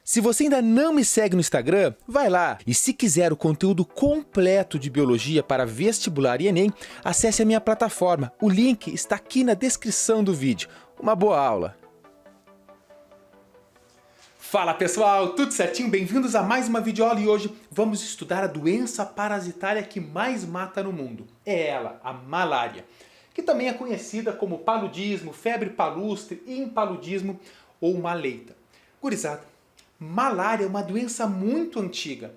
Se você ainda não me segue no Instagram, vai lá. E se quiser o conteúdo completo de biologia para vestibular e Enem, acesse a minha plataforma. O link está aqui na descrição do vídeo. Uma boa aula! Fala pessoal, tudo certinho? Bem-vindos a mais uma videoaula e hoje vamos estudar a doença parasitária que mais mata no mundo. É ela, a malária, que também é conhecida como paludismo, febre palustre, impaludismo ou maleita. Gurizada, malária é uma doença muito antiga.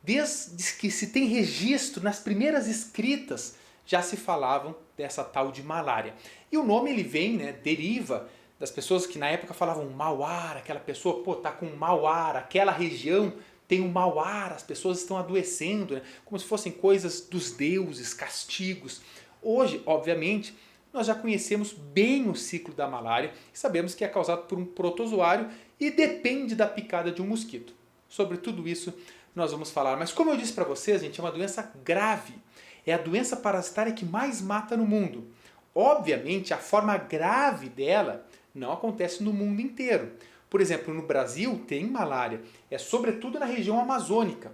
Desde que se tem registro, nas primeiras escritas, já se falavam dessa tal de malária. E o nome ele vem, deriva das pessoas que na época falavam mau ar, aquela pessoa, tá com mau ar, aquela região tem um mau ar, as pessoas estão adoecendo, como se fossem coisas dos deuses, castigos. Hoje, obviamente, nós já conhecemos bem o ciclo da malária e sabemos que é causado por um protozoário e depende da picada de um mosquito. Sobre tudo isso nós vamos falar, mas como eu disse para vocês, gente, é uma doença grave. É a doença parasitária que mais mata no mundo. Obviamente, a forma grave dela não acontece no mundo inteiro. Por exemplo, no Brasil tem malária, é sobretudo na região amazônica.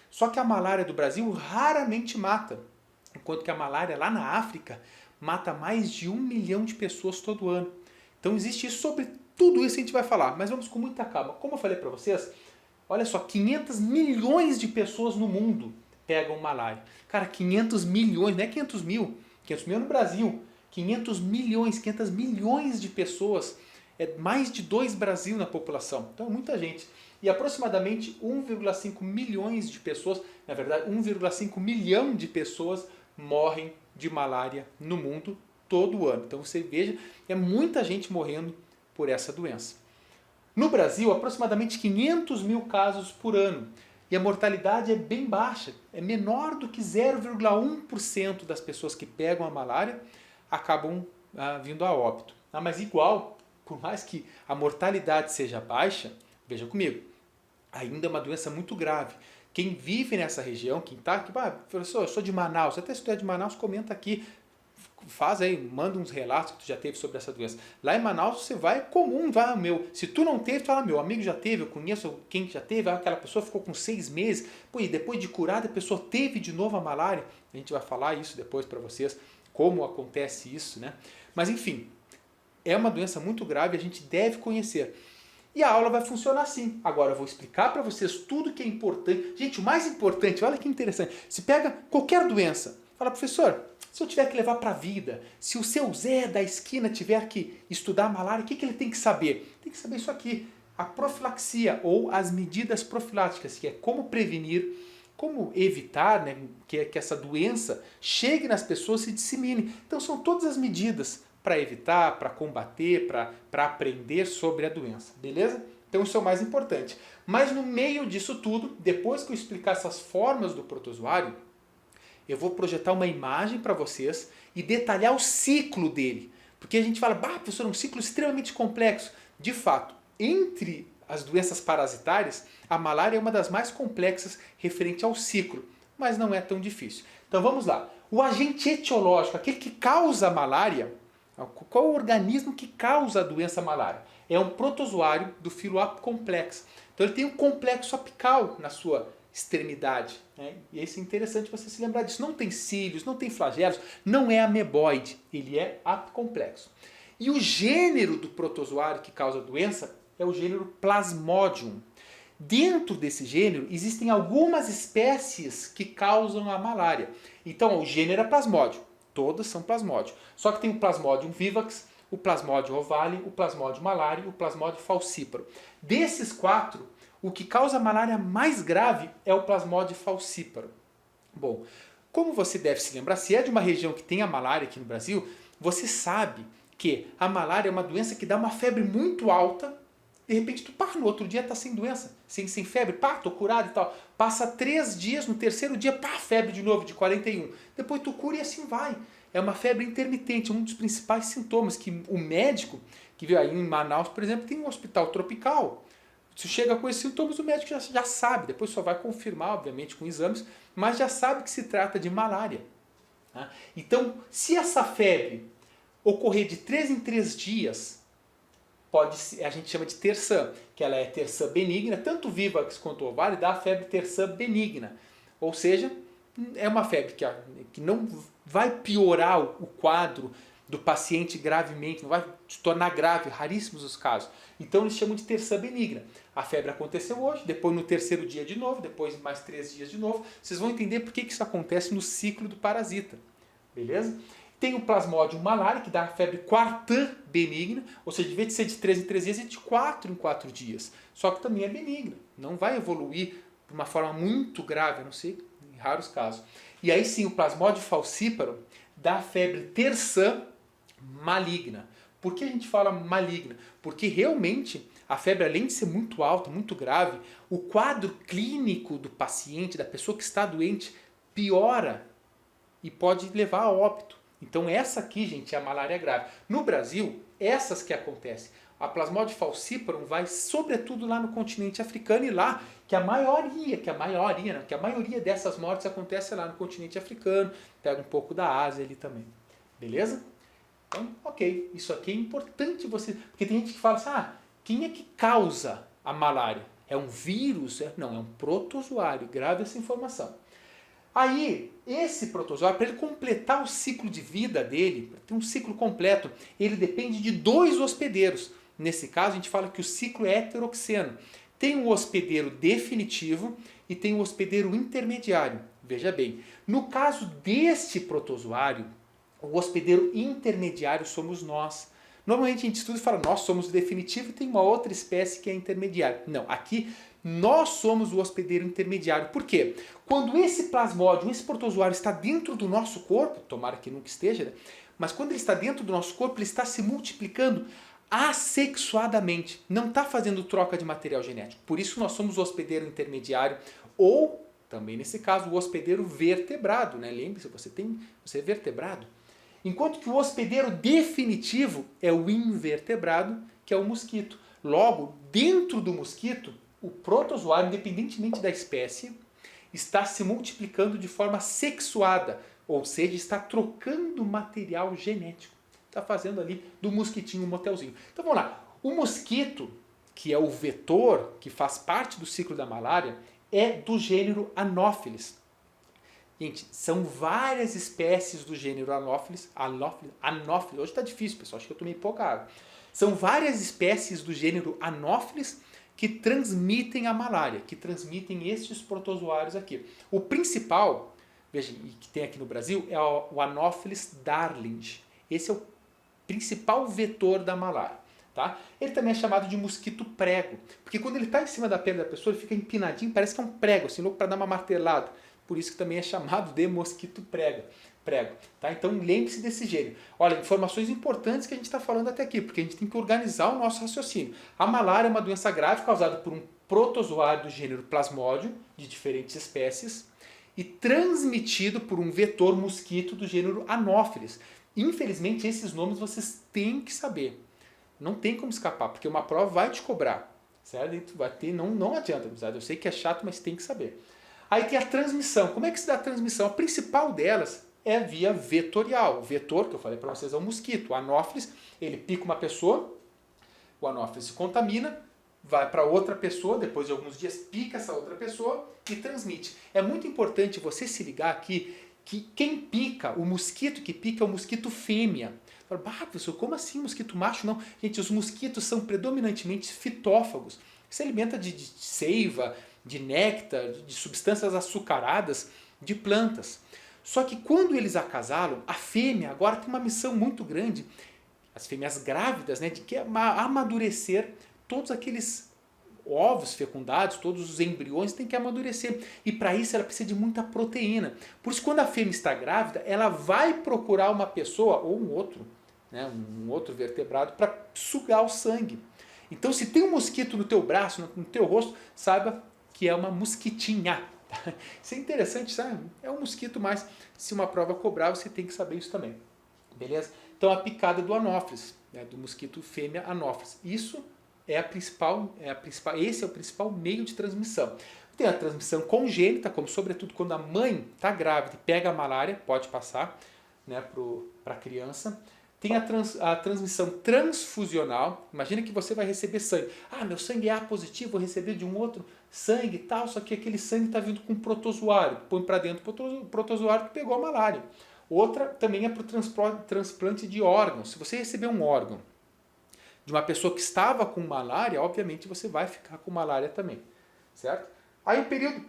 Só que a malária do Brasil raramente mata, enquanto que a malária lá na África mata mais de 1 milhão de pessoas todo ano. Então existe isso, sobre tudo isso a gente vai falar, mas vamos com muita calma. Como eu falei para vocês, olha só, 500 milhões de pessoas no mundo pegam malária. Cara, 500 milhões, não é 500 mil. 500 mil é no Brasil. 500 milhões de pessoas, é mais de 2 Brasil na população, então é muita gente. E aproximadamente 1,5 milhões de pessoas, na verdade 1,5 milhão de pessoas morrem de malária no mundo todo ano. Então você veja, é muita gente morrendo por essa doença. No Brasil, aproximadamente 500 mil casos por ano. E a mortalidade é bem baixa, é menor do que 0,1% das pessoas que pegam a malária acabam vindo a óbito. Mas igual, por mais que a mortalidade seja baixa, veja comigo, ainda é uma doença muito grave. Quem vive nessa região, quem está aqui, professor, eu sou de Manaus, até se tu é de Manaus, comenta aqui, faz aí, manda uns relatos que tu já teve sobre essa doença. Lá em Manaus você vai, é comum, se tu não teve, fala, meu amigo já teve, eu conheço quem já teve, aquela pessoa ficou com 6 meses, e depois de curada a pessoa teve de novo a malária, a gente vai falar isso depois para vocês, como acontece isso, Mas enfim, é uma doença muito grave, a gente deve conhecer. E a aula vai funcionar assim. Agora eu vou explicar para vocês tudo que é importante. Gente, o mais importante, olha que interessante. Se pega qualquer doença, fala, professor, se eu tiver que levar para a vida, se o seu Zé da esquina tiver que estudar malária, o que ele tem que saber? Tem que saber isso aqui, a profilaxia ou as medidas profiláticas, que é como prevenir, como evitar que essa doença chegue nas pessoas e se dissemine. Então são todas as medidas para evitar, para combater, para aprender sobre a doença, beleza? Então isso é o mais importante. Mas no meio disso tudo, depois que eu explicar essas formas do protozoário, eu vou projetar uma imagem para vocês e detalhar o ciclo dele. Porque a gente fala, professor, é um ciclo extremamente complexo. De fato, entre as doenças parasitárias, a malária é uma das mais complexas referente ao ciclo, mas não é tão difícil. Então vamos lá. O agente etiológico, aquele que causa a malária, qual é o organismo que causa a doença malária? É um protozoário do filo apoplex. Então ele tem um complexo apical na sua extremidade. E isso é interessante você se lembrar disso. Não tem cílios, não tem flagelos, não é ameboide, ele é apicomplexo. E o gênero do protozoário que causa a doença é o gênero Plasmodium. Dentro desse gênero existem algumas espécies que causam a malária. Então o gênero é Plasmodium, todas são Plasmodium. Só que tem o Plasmodium vivax, o Plasmodium ovale, o Plasmodium malariae e o Plasmodium falciparum. Desses 4, o que causa a malária mais grave é o Plasmodium falciparum. Bom, como você deve se lembrar, se é de uma região que tem a malária aqui no Brasil, você sabe que a malária é uma doença que dá uma febre muito alta. De repente tu no outro dia tá sem doença, sem febre, tô curado e tal. Passa 3 dias, no terceiro dia, febre de novo de 41. Depois tu cura e assim vai. É uma febre intermitente, um dos principais sintomas que o médico, que veio aí em Manaus, por exemplo, tem um hospital tropical. Se chega com esses sintomas, o médico já sabe, depois só vai confirmar, obviamente, com exames, mas já sabe que se trata de malária. Então, se essa febre ocorrer de 3 em 3 dias, a gente chama de terçã, que ela é terçã benigna, tanto vivax quanto ovário dá a febre terçã benigna. Ou seja, é uma febre que não vai piorar o quadro do paciente gravemente, não vai se tornar grave, raríssimos os casos. Então eles chamam de terçã benigna. A febre aconteceu hoje, depois no terceiro dia de novo, depois mais 3 dias de novo. Vocês vão entender por que isso acontece no ciclo do parasita. Beleza? Tem o plasmodium malariae, que dá a febre quartã benigna, ou seja, de vez de ser de 3 em 3 dias, é de 4 em 4 dias. Só que também é benigna, não vai evoluir de uma forma muito grave, a não ser em raros casos. E aí sim, o plasmodium falciparum dá a febre terçã maligna. Por que a gente fala maligna? Porque realmente a febre, além de ser muito alta, muito grave, o quadro clínico do paciente, da pessoa que está doente, piora e pode levar a óbito. Então essa aqui, gente, é a malária grave. No Brasil, essas que acontecem. A Plasmodium falciparum vai sobretudo lá no continente africano e lá que a maioria dessas mortes acontece lá no continente africano, pega um pouco da Ásia ali também. Beleza? Então, ok, isso aqui é importante você, porque tem gente que fala assim, quem é que causa a malária? É um vírus? Não, é um protozoário, grave essa informação. Aí, esse protozoário, para ele completar o ciclo de vida dele, para ter um ciclo completo, ele depende de 2 hospedeiros. Nesse caso, a gente fala que o ciclo é heteroxeno. Tem o hospedeiro definitivo e tem o hospedeiro intermediário. Veja bem, no caso deste protozoário, o hospedeiro intermediário somos nós. Normalmente a gente estuda e fala, nós somos o definitivo e tem uma outra espécie que é intermediária. Não, aqui nós somos o hospedeiro intermediário. Por quê? Quando esse plasmódio, esse protozoário está dentro do nosso corpo, tomara que nunca esteja, né? Mas quando ele está dentro do nosso corpo, ele está se multiplicando assexuadamente. Não está fazendo troca de material genético. Por isso nós somos o hospedeiro intermediário ou, também nesse caso, o hospedeiro vertebrado. Né? Lembre-se, você é vertebrado. Enquanto que o hospedeiro definitivo é o invertebrado, que é o mosquito. Logo, dentro do mosquito, o protozoário, independentemente da espécie, está se multiplicando de forma sexuada, ou seja, está trocando material genético. Está fazendo ali do mosquitinho um motelzinho. Então vamos lá. O mosquito, que é o vetor, que faz parte do ciclo da malária, é do gênero Anopheles. Gente, são várias espécies do gênero Anopheles. Anopheles. Hoje está difícil, pessoal. Acho que eu tomei pouca água. São várias espécies do gênero Anopheles que transmitem a malária, que transmitem estes protozoários aqui. O principal, veja, que tem aqui no Brasil, é o Anopheles darling. Esse é o principal vetor da malária. Tá? Ele também é chamado de mosquito prego, porque quando ele está em cima da pele da pessoa, ele fica empinadinho, parece que é um prego, assim, louco para dar uma martelada. Por isso que também é chamado de mosquito prego. Tá? Então lembre-se desse gênero. Olha, informações importantes que a gente está falando até aqui, porque a gente tem que organizar o nosso raciocínio. A malária é uma doença grave causada por um protozoário do gênero Plasmodium, de diferentes espécies, e transmitido por um vetor mosquito do gênero Anopheles. Infelizmente, esses nomes vocês têm que saber. Não tem como escapar, porque uma prova vai te cobrar. Certo? Vai ter, não adianta, amizade. Eu sei que é chato, mas tem que saber. Aí tem a transmissão. Como é que se dá a transmissão? A principal delas é via vetorial. O vetor, que eu falei para vocês, é o mosquito. O Anopheles, ele pica uma pessoa, o Anopheles se contamina, vai para outra pessoa, depois de alguns dias pica essa outra pessoa e transmite. É muito importante você se ligar aqui que quem pica, o mosquito que pica é o mosquito fêmea. Fala, professor, como assim mosquito macho? Não, gente, os mosquitos são predominantemente fitófagos. Se alimenta de seiva, de néctar, de substâncias açucaradas de plantas. Só que quando eles acasalam, a fêmea agora tem uma missão muito grande, as fêmeas grávidas, né, de que é amadurecer todos aqueles ovos fecundados, todos os embriões têm que amadurecer. E para isso ela precisa de muita proteína. Por isso, quando a fêmea está grávida, ela vai procurar uma pessoa ou um outro vertebrado para sugar o sangue. Então, se tem um mosquito no teu braço, no teu rosto, saiba que é uma mosquitinha. Isso é interessante, sabe? É um mosquito, mas se uma prova cobrar, você tem que saber isso também. Beleza? Então, a picada do Anopheles, né, do mosquito fêmea Anopheles. Isso esse é o principal meio de transmissão. Tem a transmissão congênita, como sobretudo quando a mãe está grávida e pega a malária, pode passar, né, para a criança. tem a transmissão transfusional. Imagina que você vai receber sangue. Ah, meu sangue é A positivo, vou receber de um outro sangue e tal, só que aquele sangue está vindo com protozoário. Põe para dentro o protozoário que pegou a malária. Outra também é para o transplante de órgãos. Se você receber um órgão de uma pessoa que estava com malária, obviamente você vai ficar com malária também, certo? Aí o período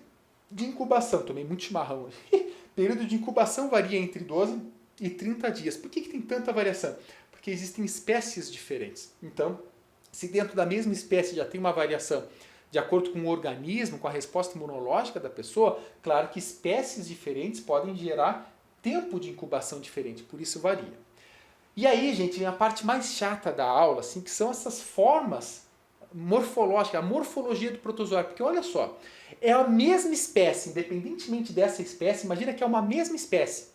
de incubação, tomei muito chimarrão hoje. O período de incubação varia entre 12 e 30 dias. Por que tem tanta variação? Porque existem espécies diferentes. Então, se dentro da mesma espécie já tem uma variação de acordo com o organismo, com a resposta imunológica da pessoa, claro que espécies diferentes podem gerar tempo de incubação diferente, por isso varia. E aí, gente, vem a parte mais chata da aula, assim, que são essas formas morfológicas, a morfologia do protozoário. Porque olha só, é a mesma espécie, independentemente dessa espécie, imagina que é uma mesma espécie.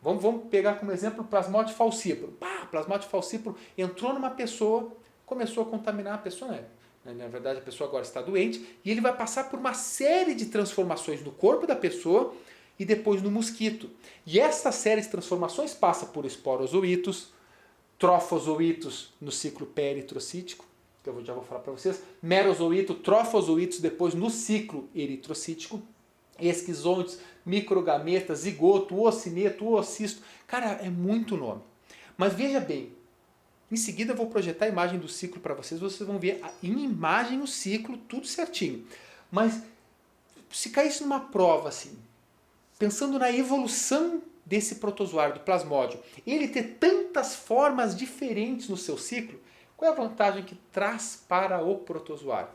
Vamos pegar como exemplo o Plasmodium falciparum. Plasmodium falciparum entrou numa pessoa, começou a contaminar a pessoa, né? Na verdade, a pessoa agora está doente, e ele vai passar por uma série de transformações no corpo da pessoa e depois no mosquito. E essa série de transformações passa por esporozoítos, trofozoítos no ciclo peritrocítico, que eu já vou falar para vocês, merozoíto, trofozoítos depois no ciclo eritrocítico, esquizôides, microgametas, zigoto, oocineto, oocisto. Cara, é muito nome. Mas veja bem, em seguida eu vou projetar a imagem do ciclo para vocês, vocês vão ver em imagem o ciclo, tudo certinho. Mas se caísse numa prova assim, pensando na evolução desse protozoário, do plasmódio, ele ter tantas formas diferentes no seu ciclo, qual é a vantagem que traz para o protozoário?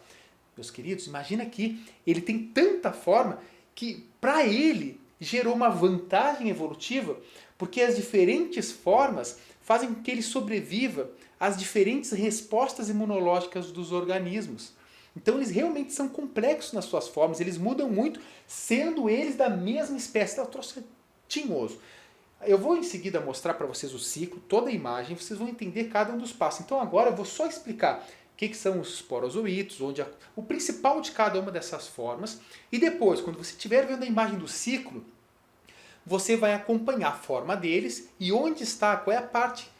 Meus queridos, imagina que ele tem tanta forma que para ele gerou uma vantagem evolutiva, porque as diferentes formas fazem com que ele sobreviva às diferentes respostas imunológicas dos organismos. Então eles realmente são complexos nas suas formas, eles mudam muito, sendo eles da mesma espécie. Eu trouxe tinhoso. Eu vou em seguida mostrar para vocês o ciclo, toda a imagem, vocês vão entender cada um dos passos. Então agora eu vou só explicar o que são os esporozoítos, o principal de cada uma dessas formas. E depois, quando você estiver vendo a imagem do ciclo, você vai acompanhar a forma deles e onde está, qual é a parte,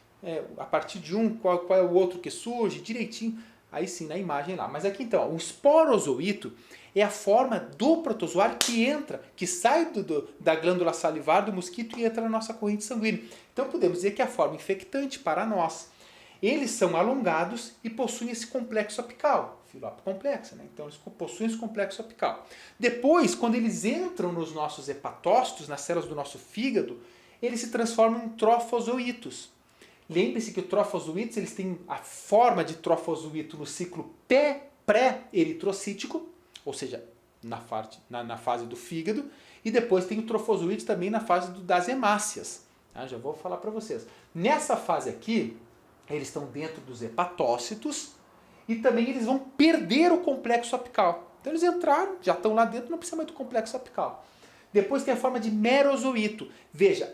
a partir de um, qual é o outro que surge, direitinho, aí sim na imagem lá. Mas aqui então, o esporozoíto é a forma do protozoário que entra, que sai da glândula salivar do mosquito e entra na nossa corrente sanguínea. Então podemos dizer que é a forma infectante para nós. Eles são alongados e possuem esse complexo apical, filopo complexa, né? Então eles possuem esse complexo apical. Depois, quando eles entram nos nossos hepatócitos, nas células do nosso fígado, eles se transformam em trofozoítos. Lembre-se que os trofozoítos eles têm a forma de trofozoíto no ciclo pré-eritrocítico, ou seja, na fase do fígado, e depois tem o trofozoíto também na fase das hemácias. Já vou falar para vocês. Nessa fase aqui, eles estão dentro dos hepatócitos e também eles vão perder o complexo apical. Então eles entraram, já estão lá dentro, não precisa mais do complexo apical. Depois tem a forma de merozoíto. Veja,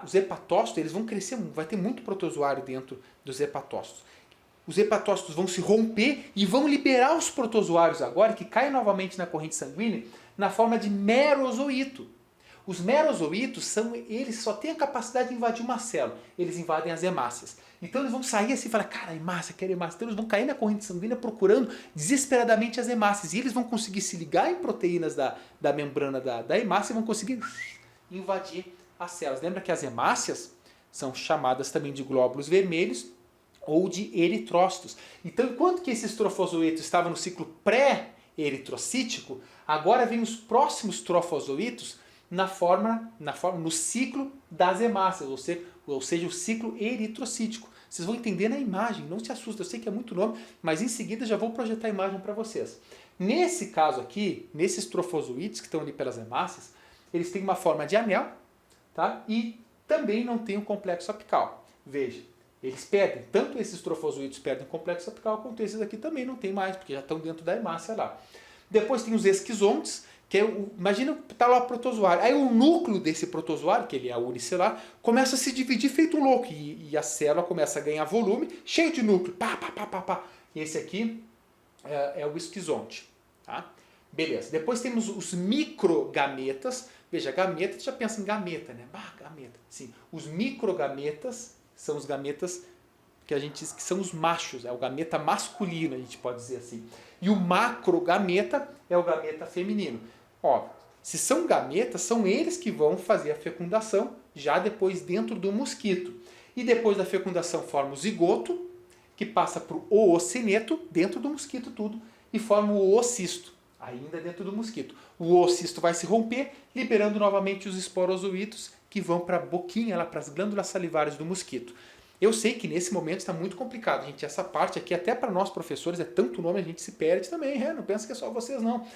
os hepatócitos eles vão crescer, vai ter muito protozoário dentro dos hepatócitos. Os hepatócitos vão se romper e vão liberar os protozoários agora, que caem novamente na corrente sanguínea, na forma de merozoíto. Os merozoítos eles só têm a capacidade de invadir uma célula. Eles invadem as hemácias. Então eles vão sair assim e falar, cara, hemácia, quero hemácia. Então eles vão cair na corrente sanguínea procurando desesperadamente as hemácias. E eles vão conseguir se ligar em proteínas da membrana da hemácia e vão conseguir invadir as células. Lembra que as hemácias são chamadas também de glóbulos vermelhos ou de eritrócitos. Então enquanto que esses trofozoítos estavam no ciclo pré-eritrocítico, agora vem os próximos trofozoítos no ciclo das hemácias, ou seja, o ciclo eritrocítico. Vocês vão entender na imagem, não se assustem, eu sei que é muito nome, mas em seguida já vou projetar a imagem para vocês. Nesse caso aqui, nesses trofozoítos que estão ali pelas hemácias, eles têm uma forma de anel, tá? E também não tem um complexo apical. Veja, eles perdem, tanto esses trofozoítos perdem o complexo apical, quanto esses aqui também não tem mais, porque já estão dentro da hemácia lá. Depois tem os esquizontes, que imagina que está lá o protozoário. Aí o núcleo desse protozoário, que ele é unicelular, começa a se dividir feito um louco. E a célula começa a ganhar volume, cheio de núcleo. E esse aqui é o esquizonte. Tá? Beleza. Depois temos os microgametas. Veja, gameta, você já pensa em gameta, né? Gameta. Sim. Os microgametas, são os gametas que a gente diz que são os machos, é o gameta masculino, a gente pode dizer assim. E o macrogameta é o gameta feminino. Ó, se são gametas, são eles que vão fazer a fecundação já depois dentro do mosquito. E depois da fecundação forma o zigoto, que passa para o oocineto, dentro do mosquito tudo, e forma o oocisto, ainda dentro do mosquito. O oocisto vai se romper, liberando novamente os esporozoítos que vão para a boquinha, para as glândulas salivares do mosquito. Eu sei que nesse momento está muito complicado, gente. Essa parte aqui, até para nós professores, é tanto nome, a gente se perde também. Não pensa que é só vocês, não.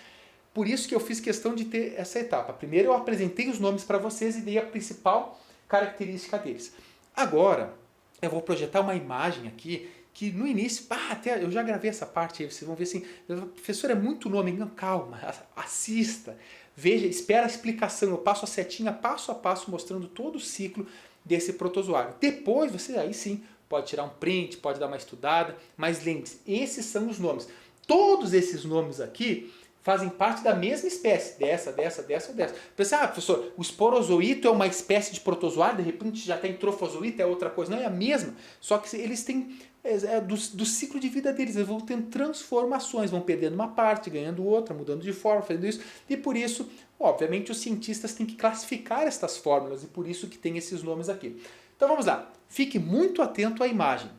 Por isso que eu fiz questão de ter essa etapa. Primeiro eu apresentei os nomes para vocês e dei a principal característica deles. Agora, eu vou projetar uma imagem aqui que no início, até eu já gravei essa parte aí, vocês vão ver assim, professor, é muito nome, não, calma, assista, veja, espera a explicação, eu passo a setinha passo a passo mostrando todo o ciclo desse protozoário. Depois você aí sim pode tirar um print, pode dar uma estudada, mas lembre-se, esses são os nomes. Todos esses nomes aqui fazem parte da mesma espécie, dessa. Pensa, professor, o esporozoíto é uma espécie de protozoário, de repente já tem trofozoíto, é outra coisa. Não, é a mesma, só que eles têm, do ciclo de vida deles, eles vão tendo transformações, vão perdendo uma parte, ganhando outra, mudando de forma, fazendo isso, e por isso, obviamente, os cientistas têm que classificar estas fórmulas, e por isso que tem esses nomes aqui. Então vamos lá, fique muito atento à imagem.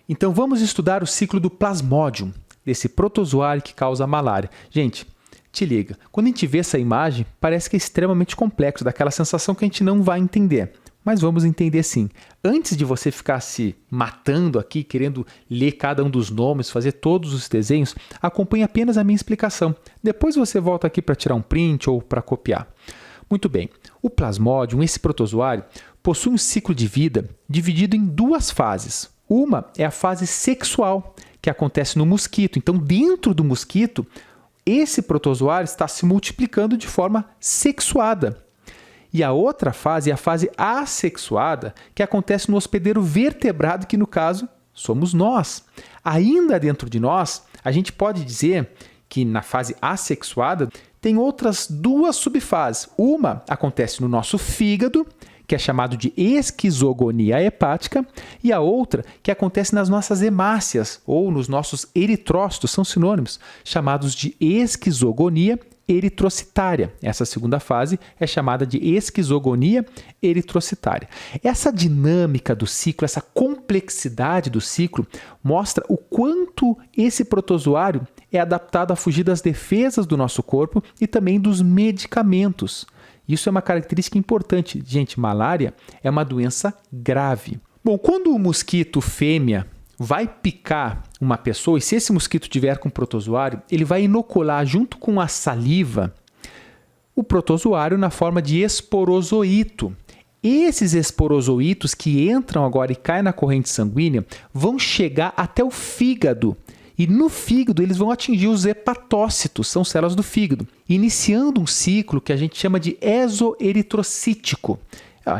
Então vamos estudar o ciclo do Plasmodium, desse protozoário que causa a malária. Gente, te liga, quando a gente vê essa imagem, parece que é extremamente complexo, daquela sensação que a gente não vai entender. Mas vamos entender sim. Antes de você ficar se matando aqui, querendo ler cada um dos nomes, fazer todos os desenhos, acompanhe apenas a minha explicação. Depois você volta aqui para tirar um print ou para copiar. Muito bem, o Plasmodium, esse protozoário, possui um ciclo de vida dividido em duas fases. Uma é a fase sexual, que acontece no mosquito. Então, dentro do mosquito, esse protozoário está se multiplicando de forma sexuada. E a outra fase é a fase assexuada, que acontece no hospedeiro vertebrado, que no caso somos nós. Ainda dentro de nós, a gente pode dizer que na fase assexuada tem outras duas subfases. Uma acontece no nosso fígado, que é chamado de esquizogonia hepática, e a outra que acontece nas nossas hemácias, ou nos nossos eritrócitos, são sinônimos, chamados de esquizogonia eritrocitária. Essa segunda fase é chamada de esquizogonia eritrocitária. Essa dinâmica do ciclo, essa complexidade do ciclo, mostra o quanto esse protozoário é adaptado a fugir das defesas do nosso corpo e também dos medicamentos. Isso é uma característica importante. Gente, malária é uma doença grave. Bom, quando o mosquito fêmea vai picar uma pessoa, e se esse mosquito tiver com protozoário, ele vai inocular junto com a saliva o protozoário na forma de esporozoíto. Esses esporozoítos que entram agora e caem na corrente sanguínea vão chegar até o fígado. E no fígado eles vão atingir os hepatócitos, são células do fígado, iniciando um ciclo que a gente chama de exoeritrocítico.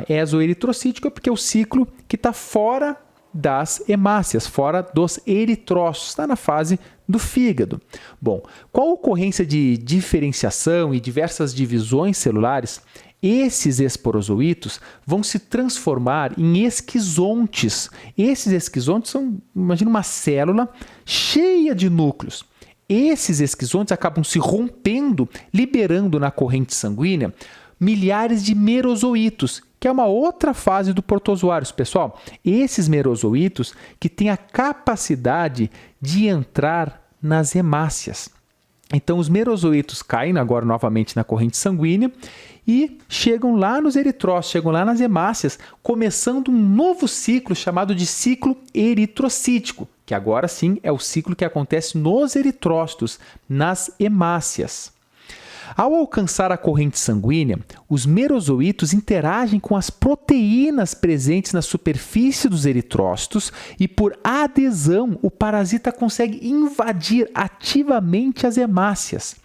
Exoeritrocítico é porque é o ciclo que está fora das hemácias, fora dos eritrócitos, está na fase do fígado. Bom, com a ocorrência de diferenciação e diversas divisões celulares, esses esporozoítos vão se transformar em esquizontes. Esses esquizontes são, imagina uma célula cheia de núcleos. Esses esquizontes acabam se rompendo, liberando na corrente sanguínea milhares de merozoítos, que é uma outra fase do protozoário. Pessoal, esses merozoítos que têm a capacidade de entrar nas hemácias. Então, os merozoítos caem agora novamente na corrente sanguínea e chegam lá nos eritrócitos, chegam lá nas hemácias, começando um novo ciclo chamado de ciclo eritrocítico, que agora sim é o ciclo que acontece nos eritrócitos, nas hemácias. Ao alcançar a corrente sanguínea, os merozoítos interagem com as proteínas presentes na superfície dos eritrócitos e, por adesão, o parasita consegue invadir ativamente as hemácias.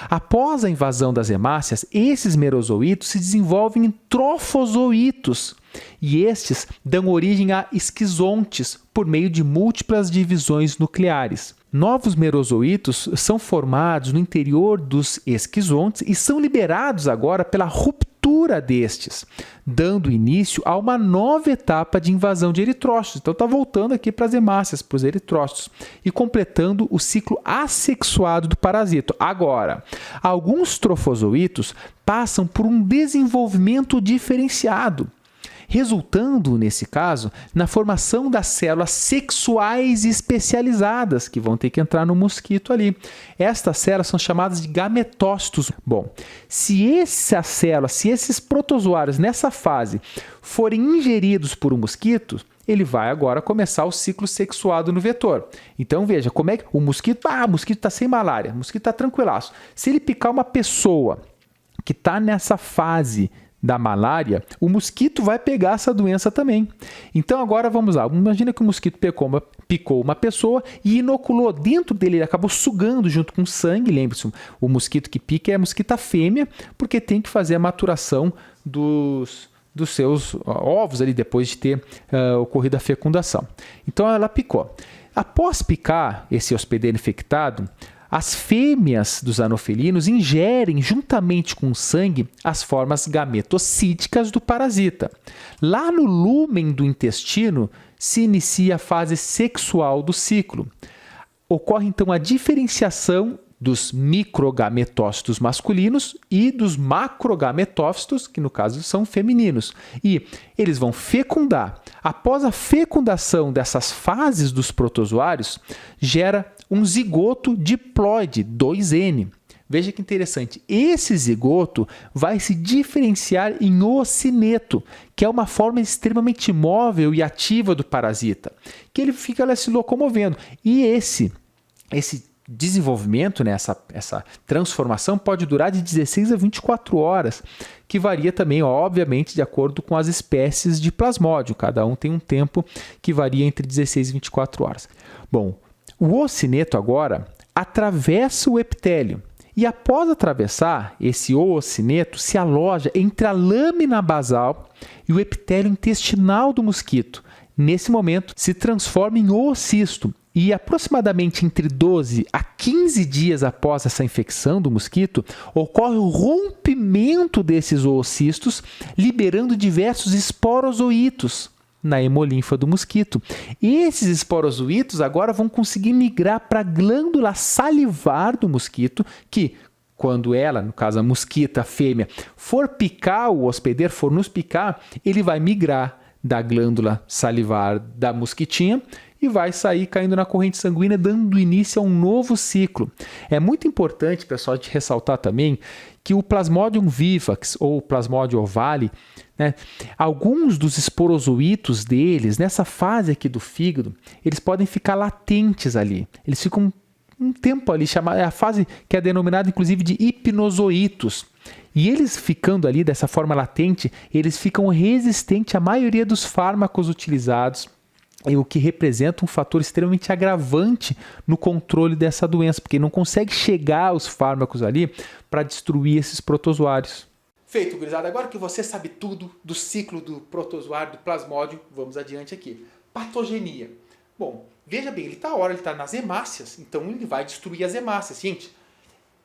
Após a invasão das hemácias, esses merozoítos se desenvolvem em trofozoítos e estes dão origem a esquizontes por meio de múltiplas divisões nucleares. Novos merozoítos são formados no interior dos esquizontes e são liberados agora pela ruptura ruptura destes, dando início a uma nova etapa de invasão de eritrócitos. Então está voltando aqui para as hemácias, para os eritrócitos, e completando o ciclo assexuado do parasito. Agora, alguns trofozoítos passam por um desenvolvimento diferenciado, resultando, nesse caso, na formação das células sexuais especializadas, que vão ter que entrar no mosquito ali. Estas células são chamadas de gametócitos. Bom, se esses protozoários nessa fase forem ingeridos por um mosquito, ele vai agora começar o ciclo sexuado no vetor. Então veja, como é que o mosquito está sem malária, o mosquito está tranquilaço. Se ele picar uma pessoa que está nessa fase da malária, o mosquito vai pegar essa doença também. Então agora vamos lá, imagina que o mosquito picou uma pessoa e inoculou dentro dele, ele acabou sugando junto com sangue. Lembre-se, o mosquito que pica é a mosquita fêmea, porque tem que fazer a maturação dos seus ovos ali depois de ter ocorrido a fecundação. Então ela picou. Após picar esse hospedeiro infectado, as fêmeas dos anofelinos ingerem, juntamente com o sangue, as formas gametocíticas do parasita. Lá no lúmen do intestino se inicia a fase sexual do ciclo. Ocorre então a diferenciação dos microgametócitos masculinos e dos macrogametócitos, que no caso são femininos. E eles vão fecundar. Após a fecundação dessas fases dos protozoários, gera um zigoto diploide, 2N. Veja que interessante. Esse zigoto vai se diferenciar em ocineto, que é uma forma extremamente móvel e ativa do parasita, que ele fica lá se locomovendo. E esse desenvolvimento, né, essa transformação pode durar de 16 a 24 horas, que varia também, obviamente, de acordo com as espécies de plasmódio. Cada um tem um tempo que varia entre 16 e 24 horas. Bom, o ocineto agora atravessa o epitélio e, após atravessar, esse ocineto se aloja entre a lâmina basal e o epitélio intestinal do mosquito. Nesse momento, se transforma em oocisto. E aproximadamente entre 12 a 15 dias após essa infecção do mosquito, ocorre o rompimento desses oocistos, liberando diversos esporozoítos na hemolinfa do mosquito. E esses esporozoítos agora vão conseguir migrar para a glândula salivar do mosquito, que, quando ela, no caso a mosquita a fêmea, for picar o hospedeiro, for nos picar, ele vai migrar da glândula salivar da mosquitinha e vai sair caindo na corrente sanguínea, dando início a um novo ciclo. É muito importante, pessoal, de ressaltar também que o Plasmodium vivax ou Plasmodium ovale, né, alguns dos esporozoítos deles, nessa fase aqui do fígado, eles podem ficar latentes ali. Eles ficam um tempo ali, é a fase que é denominada inclusive de hipnozoítos. E eles ficando ali dessa forma latente, eles ficam resistentes à maioria dos fármacos utilizados, e o que representa um fator extremamente agravante no controle dessa doença, porque não consegue chegar aos fármacos ali para destruir esses protozoários. Feito, gurizada. Agora que você sabe tudo do ciclo do protozoário, do plasmódio, vamos adiante aqui. Patogenia. Bom, veja bem, ele está nas hemácias, então ele vai destruir as hemácias. Gente,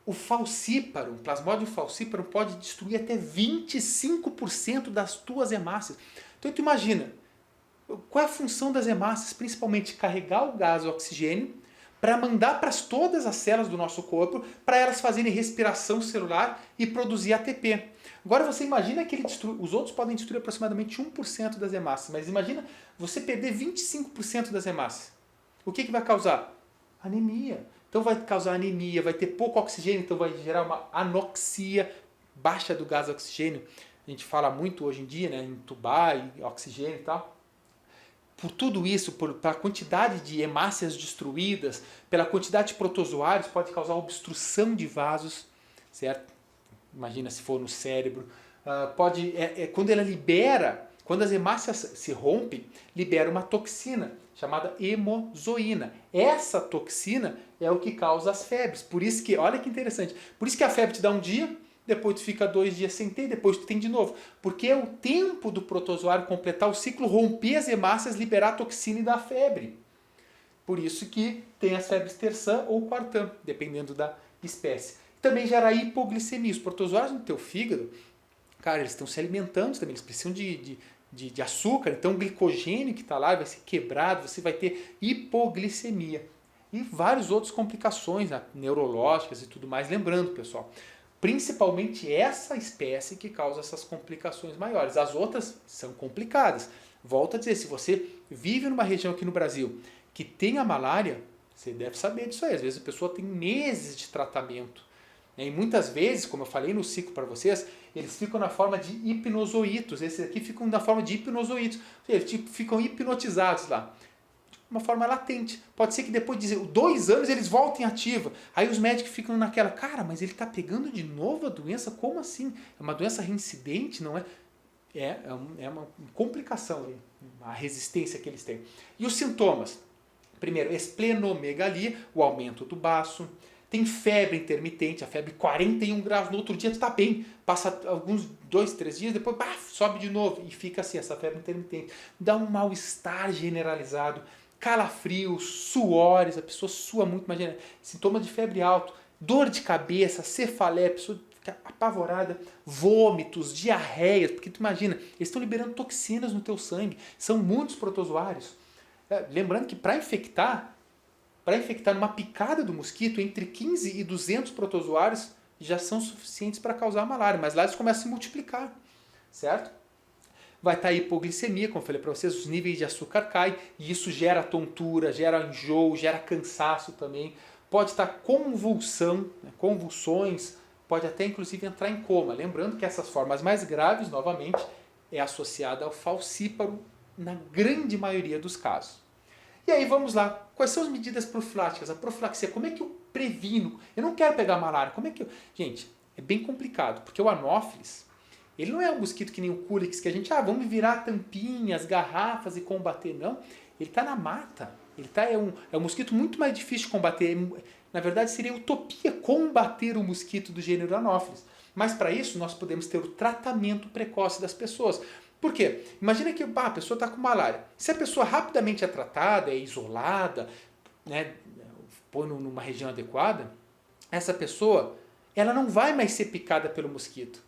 o falciparum, o Plasmodium falciparum pode destruir até 25% das tuas hemácias. Então tu imagina, qual é a função das hemácias? Principalmente carregar o gás o oxigênio para mandar para todas as células do nosso corpo, para elas fazerem respiração celular e produzir ATP. Agora você imagina que os outros podem destruir aproximadamente 1% das hemácias, mas imagina você perder 25% das hemácias. O que vai causar? Anemia. Então vai causar anemia, vai ter pouco oxigênio, então vai gerar uma anoxia, baixa do gás oxigênio. A gente fala muito hoje em dia, né, entubar e oxigênio e tal. Por tudo isso, pela quantidade de hemácias destruídas, pela quantidade de protozoários, pode causar obstrução de vasos, certo? Imagina se for no cérebro. Quando ela libera, quando as hemácias se rompem, libera uma toxina chamada hemozoína. Essa toxina é o que causa as febres. Por isso que, olha que interessante, por isso que a febre te dá um dia, depois tu fica 2 dias sem ter, depois tu tem de novo. Porque é o tempo do protozoário completar o ciclo, romper as hemácias, liberar a toxina e dar febre. Por isso que tem as febres terçã ou quartã, dependendo da espécie. Também gera hipoglicemia. Os protozoários no teu fígado, cara, eles estão se alimentando também, eles precisam de açúcar, então o glicogênio que está lá vai ser quebrado, você vai ter hipoglicemia. E várias outras complicações, né, neurológicas e tudo mais. Lembrando, pessoal, principalmente essa espécie que causa essas complicações maiores. As outras são complicadas. Volto a dizer, se você vive numa região aqui no Brasil que tem a malária, você deve saber disso aí. Às vezes a pessoa tem meses de tratamento. E muitas vezes, como eu falei no ciclo para vocês, eles ficam na forma de hipnozoítos. Esses aqui ficam na forma de hipnozoítos. Eles ficam hipnotizados lá. De uma forma latente. Pode ser que depois de 2 anos eles voltem ativa. Aí os médicos ficam naquela, cara, mas ele está pegando de novo a doença? Como assim? É uma doença reincidente, não é? É uma complicação, a resistência que eles têm. E os sintomas? Primeiro, esplenomegalia, o aumento do baço. Tem febre intermitente, a febre 41 graus, no outro dia tu está bem. Passa alguns 2, 3 dias, depois sobe de novo e fica assim, essa febre intermitente. Dá um mal-estar generalizado, calafrios, suores, a pessoa sua muito, imagina, sintoma de febre alto, dor de cabeça, cefaleia, a pessoa fica apavorada, vômitos, diarreias, porque tu imagina, eles estão liberando toxinas no teu sangue, são muitos protozoários. Lembrando que para infectar numa picada do mosquito, entre 15 e 200 protozoários já são suficientes para causar malária, mas lá eles começam a se multiplicar, certo? Vai estar a hipoglicemia, como eu falei para vocês, os níveis de açúcar caem, e isso gera tontura, gera enjoo, gera cansaço também. Pode estar convulsão, né, convulsões, pode até inclusive entrar em coma. Lembrando que essas formas mais graves, novamente, é associada ao falcíparo na grande maioria dos casos. E aí vamos lá, quais são as medidas profiláticas? A profilaxia, como é que eu previno? Eu não quero pegar malária, como é que eu... Gente, é bem complicado, porque o anófilis, ele não é um mosquito que nem o Culex, que a gente, vamos virar tampinhas, garrafas e combater. Não, ele está na mata, é um mosquito muito mais difícil de combater. Na verdade, seria utopia combater o mosquito do gênero anófilis. Mas para isso, nós podemos ter o tratamento precoce das pessoas. Por quê? Imagina que a pessoa está com malária. Se a pessoa rapidamente é tratada, é isolada, né, põe numa região adequada, essa pessoa ela não vai mais ser picada pelo mosquito.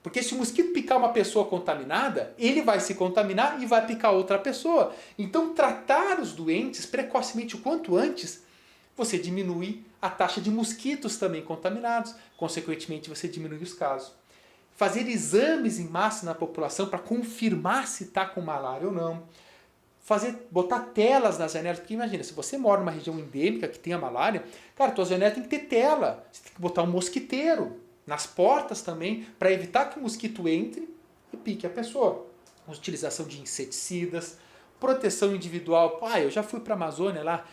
Porque se o mosquito picar uma pessoa contaminada, ele vai se contaminar e vai picar outra pessoa. Então, tratar os doentes precocemente o quanto antes, você diminui a taxa de mosquitos também contaminados. Consequentemente, você diminui os casos. Fazer exames em massa na população para confirmar se está com malária ou não. Botar telas nas janelas, porque imagina, se você mora numa região endêmica que tenha malária, cara, tua janela tem que ter tela, você tem que botar um mosquiteiro nas portas também, para evitar que o mosquito entre e pique a pessoa. Utilização de inseticidas, proteção individual. Eu já fui para a Amazônia lá,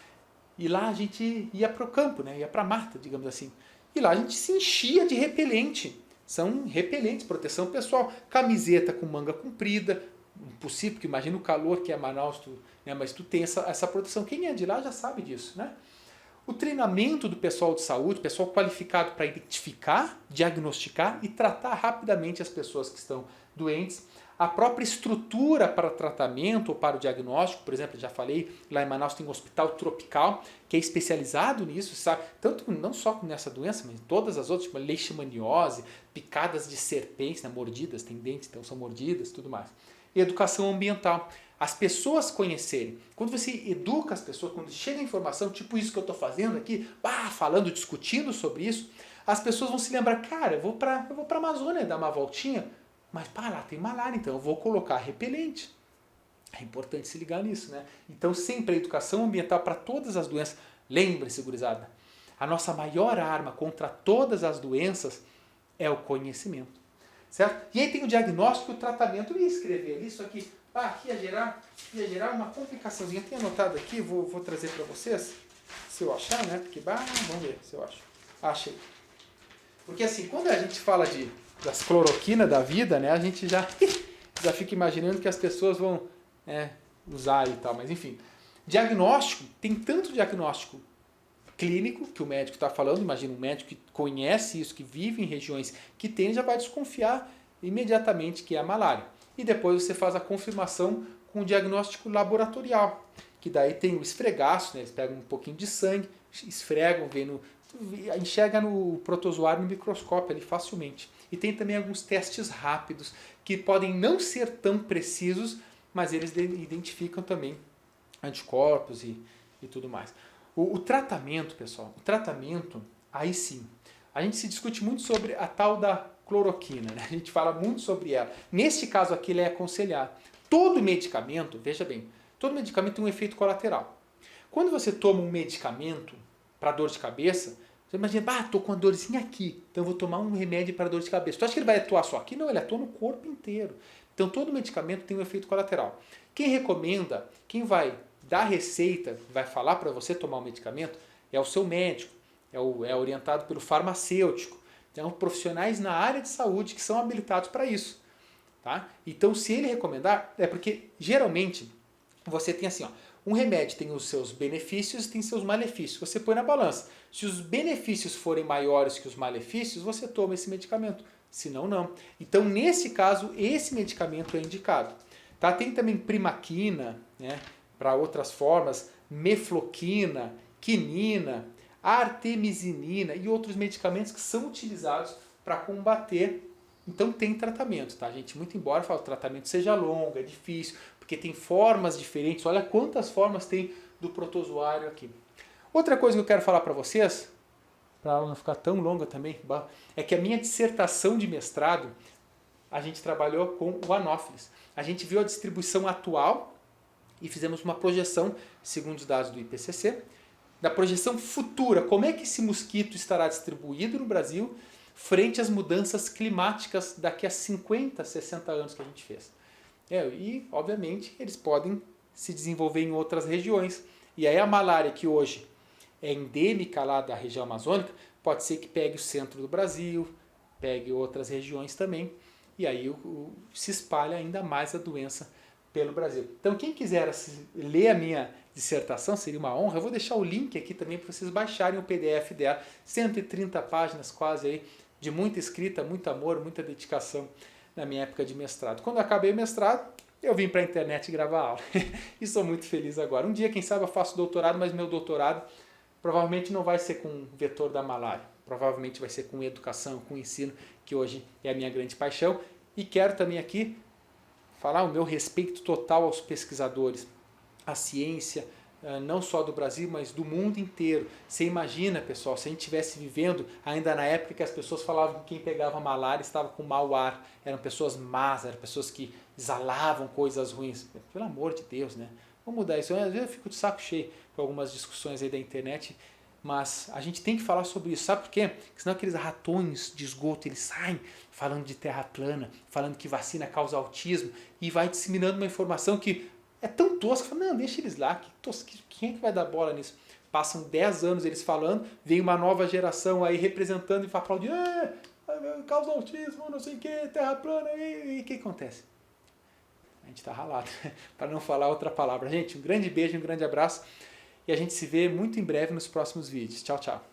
e lá a gente ia para o campo, né? Ia para a mata, digamos assim. E lá a gente se enchia de repelente. São repelentes, proteção pessoal. Camiseta com manga comprida, impossível, porque imagina o calor que é Manaus, né? Mas tu tem essa proteção. Quem é de lá já sabe disso, né? O treinamento do pessoal de saúde, pessoal qualificado para identificar, diagnosticar e tratar rapidamente as pessoas que estão doentes. A própria estrutura para tratamento ou para o diagnóstico, por exemplo, já falei, lá em Manaus tem um hospital tropical que é especializado nisso, sabe? Tanto não só nessa doença, mas todas as outras, tipo leishmaniose, picadas de serpentes, né? Mordidas, tem dentes, então são mordidas e tudo mais. E educação ambiental. As pessoas conhecerem. Quando você educa as pessoas, quando chega a informação, tipo isso que eu estou fazendo aqui, falando, discutindo sobre isso, as pessoas vão se lembrar, cara, eu vou para a Amazônia dar uma voltinha, mas lá tem malária, então eu vou colocar repelente. É importante se ligar nisso, né? Então sempre a educação ambiental para todas as doenças. Lembre-se, gurizada, a nossa maior arma contra todas as doenças é o conhecimento. Certo? E aí tem o diagnóstico e o tratamento. Eu ia escrever ali, isso aqui. Aqui ia gerar uma complicaçãozinha. Eu tenho anotado aqui, vou trazer para vocês, se eu achar, né? Porque, vamos ver se eu acho. Achei. Porque assim, quando a gente fala das cloroquinas da vida, né? A gente já fica imaginando que as pessoas vão usar e tal. Mas enfim, diagnóstico, tem tanto diagnóstico clínico, que o médico está falando, imagina um médico que conhece isso, que vive em regiões que tem, já vai desconfiar imediatamente que é a malária. E depois você faz a confirmação com o diagnóstico laboratorial, que daí tem o esfregaço, né? Eles pegam um pouquinho de sangue, esfregam, vendo enxerga no protozoário no microscópio ali facilmente. E tem também alguns testes rápidos que podem não ser tão precisos, mas eles identificam também anticorpos e tudo mais. O tratamento, pessoal, aí sim, a gente se discute muito sobre a tal da cloroquina, né? A gente fala muito sobre ela. Neste caso aqui, ele é aconselhado. Todo medicamento, veja bem, todo medicamento tem um efeito colateral. Quando você toma um medicamento para dor de cabeça, você imagina, estou com uma dorzinha aqui, então eu vou tomar um remédio para dor de cabeça. Tu acha que ele vai atuar só aqui? Não, ele atua no corpo inteiro. Então todo medicamento tem um efeito colateral. Quem recomenda, quem vai dar receita, vai falar para você tomar um medicamento, é o seu médico, é orientado pelo farmacêutico. Então profissionais na área de saúde que são habilitados para isso. Tá? Então se ele recomendar, é porque geralmente você tem assim, ó, um remédio tem os seus benefícios e tem seus malefícios. Você põe na balança. Se os benefícios forem maiores que os malefícios, você toma esse medicamento. Se não, não. Então, nesse caso, esse medicamento é indicado. Tá? Tem também primaquina, né, para outras formas, mefloquina, quinina, artemisinina e outros medicamentos que são utilizados para combater. Então tem tratamento, tá, gente? Muito embora o tratamento seja longo, é difícil, porque tem formas diferentes. Olha quantas formas tem do protozoário aqui. Outra coisa que eu quero falar para vocês, para ela não ficar tão longa também, é que a minha dissertação de mestrado, a gente trabalhou com o Anopheles. A gente viu a distribuição atual e fizemos uma projeção, segundo os dados do IPCC, da projeção futura. Como é que esse mosquito estará distribuído no Brasil frente às mudanças climáticas daqui a 50, 60 anos que a gente fez. E, obviamente, eles podem se desenvolver em outras regiões. E aí a malária, que hoje é endêmica lá da região amazônica, pode ser que pegue o centro do Brasil, pegue outras regiões também, e aí se espalha ainda mais a doença pelo Brasil. Então, quem quiser ler a minha dissertação, seria uma honra. Eu vou deixar o link aqui também para vocês baixarem o PDF dela. 130 páginas quase aí, de muita escrita, muito amor, muita dedicação na minha época de mestrado. Quando eu acabei o mestrado, eu vim para a internet gravar aula. E sou muito feliz agora. Um dia, quem sabe, eu faço doutorado, mas meu doutorado provavelmente não vai ser com vetor da malária. Provavelmente vai ser com educação, com ensino, que hoje é a minha grande paixão. E quero também aqui falar o meu respeito total aos pesquisadores, à ciência, não só do Brasil, mas do mundo inteiro. Você imagina, pessoal, se a gente estivesse vivendo ainda na época que as pessoas falavam que quem pegava malária estava com mau ar, eram pessoas más, eram pessoas que exalavam coisas ruins. Pelo amor de Deus, né? Vamos mudar isso. Às vezes eu fico de saco cheio com algumas discussões aí da internet, mas a gente tem que falar sobre isso. Sabe por quê? Porque senão aqueles ratões de esgoto, eles saem falando de terra plana, falando que vacina causa autismo, e vai disseminando uma informação que é tão tosca. Fala, não, deixa eles lá, quem é que vai dar bola nisso? Passam 10 anos eles falando, vem uma nova geração aí representando e falando de causa autismo, não sei o que, terra plana, e o que acontece? A gente está ralado, para não falar outra palavra. Gente, um grande beijo, um grande abraço, e a gente se vê muito em breve nos próximos vídeos. Tchau, tchau.